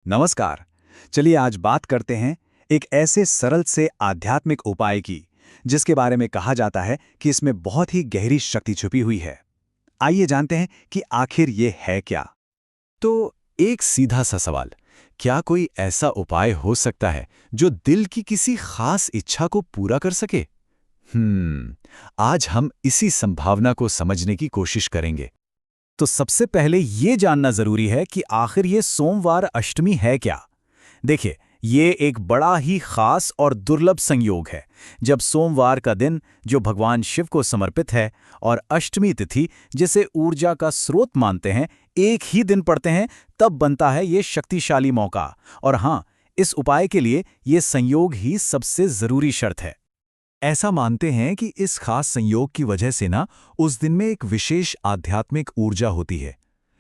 नमस्कार। चलिए आज बात करते हैं एक ऐसे सरल से आध्यात्मिक उपाय की जिसके बारे में कहा जाता है कि इसमें बहुत ही गहरी शक्ति छुपी हुई है। आइए जानते हैं कि आखिर ये है क्या। तो एक सीधा सा सवाल, क्या कोई ऐसा उपाय हो सकता है जो दिल की किसी खास इच्छा को पूरा कर सके? आज हम इसी संभावना को समझने की कोशिश करेंगे। तो सबसे पहले ये जानना जरूरी है कि आखिर ये सोमवार अष्टमी है क्या। देखिए, ये एक बड़ा ही खास और दुर्लभ संयोग है जब सोमवार का दिन जो भगवान शिव को समर्पित है और अष्टमी तिथि जिसे ऊर्जा का स्रोत मानते हैं एक ही दिन पड़ते हैं, तब बनता है ये शक्तिशाली मौका। और हाँ, इस उपाय के लिए ये संयोग ही सबसे जरूरी शर्त है। ऐसा मानते हैं कि इस खास संयोग की वजह से उस दिन में एक विशेष आध्यात्मिक ऊर्जा होती है।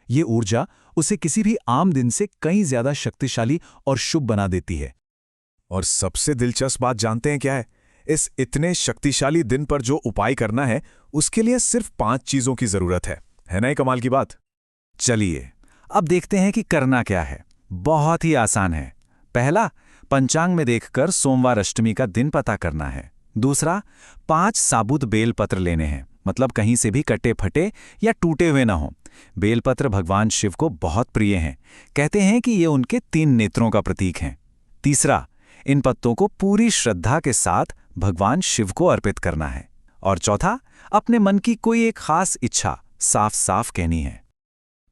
ये ऊर्जा उसे किसी भी आम दिन से कहीं ज्यादा शक्तिशाली और शुभ बना देती है। और सबसे दिलचस्प बात जानते हैं क्या है? इस इतने शक्तिशाली दिन पर जो उपाय करना है उसके लिए सिर्फ 5 चीजों की जरूरत है ना ये कमाल की बात? चलिए अब देखते हैं कि करना क्या है। बहुत ही आसान है। पहला, पंचांग में देखकर सोमवार अष्टमी का दिन पता करना है। दूसरा, 5 साबुत बेलपत्र लेने हैं, मतलब कहीं से भी कटे फटे या टूटे हुए ना हों। बेलपत्र भगवान शिव को बहुत प्रिय हैं। कहते हैं कि ये उनके 3 नेत्रों का प्रतीक हैं। तीसरा, इन पत्तों को पूरी श्रद्धा के साथ भगवान शिव को अर्पित करना है। और चौथा, अपने मन की कोई एक खास इच्छा साफ साफ कहनी है।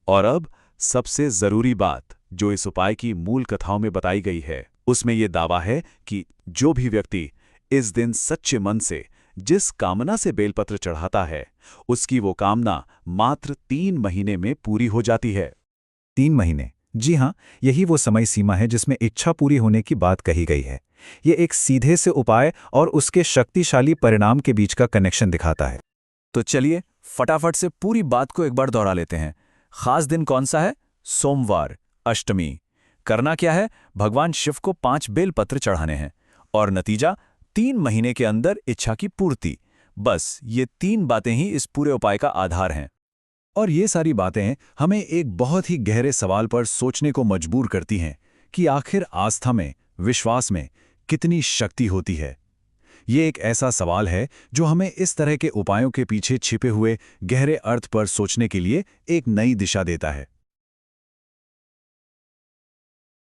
और अब सबसे जरूरी बात जो इस उपाय की मूल कथाओं में बताई गई है, उसमें यह दावा है कि जो भी व्यक्ति इस दिन सच्चे मन से जिस कामना से बेलपत्र चढ़ाता है, उसकी वो कामना मात्र 3 महीने में पूरी हो जाती है। 3 महीने, जी हाँ, यही वो समय सीमा है जिसमें इच्छा पूरी होने की बात कही गई है। ये एक सीधे से उपाय और उसके शक्तिशाली परिणाम के बीच का कनेक्शन दिखाता है। तो चलिए फटाफट से पूरी बात को एक बार दोहरा लेते हैं। खास दिन कौन सा है? सोमवार, अष्टमी। करना क्या है? भगवान शिव को 5 बेलपत्र चढ़ाने हैं और नतीजा 3 महीने के अंदर इच्छा की पूर्ति। बस ये 3 बातें ही इस पूरे उपाय का आधार हैं। और ये सारी बातें हमें एक बहुत ही गहरे सवाल पर सोचने को मजबूर करती हैं कि आखिर आस्था में, विश्वास में कितनी शक्ति होती है। ये एक ऐसा सवाल है जो हमें इस तरह के उपायों के पीछे छिपे हुए गहरे अर्थ पर सोचने के लिए एक नई दिशा देता है।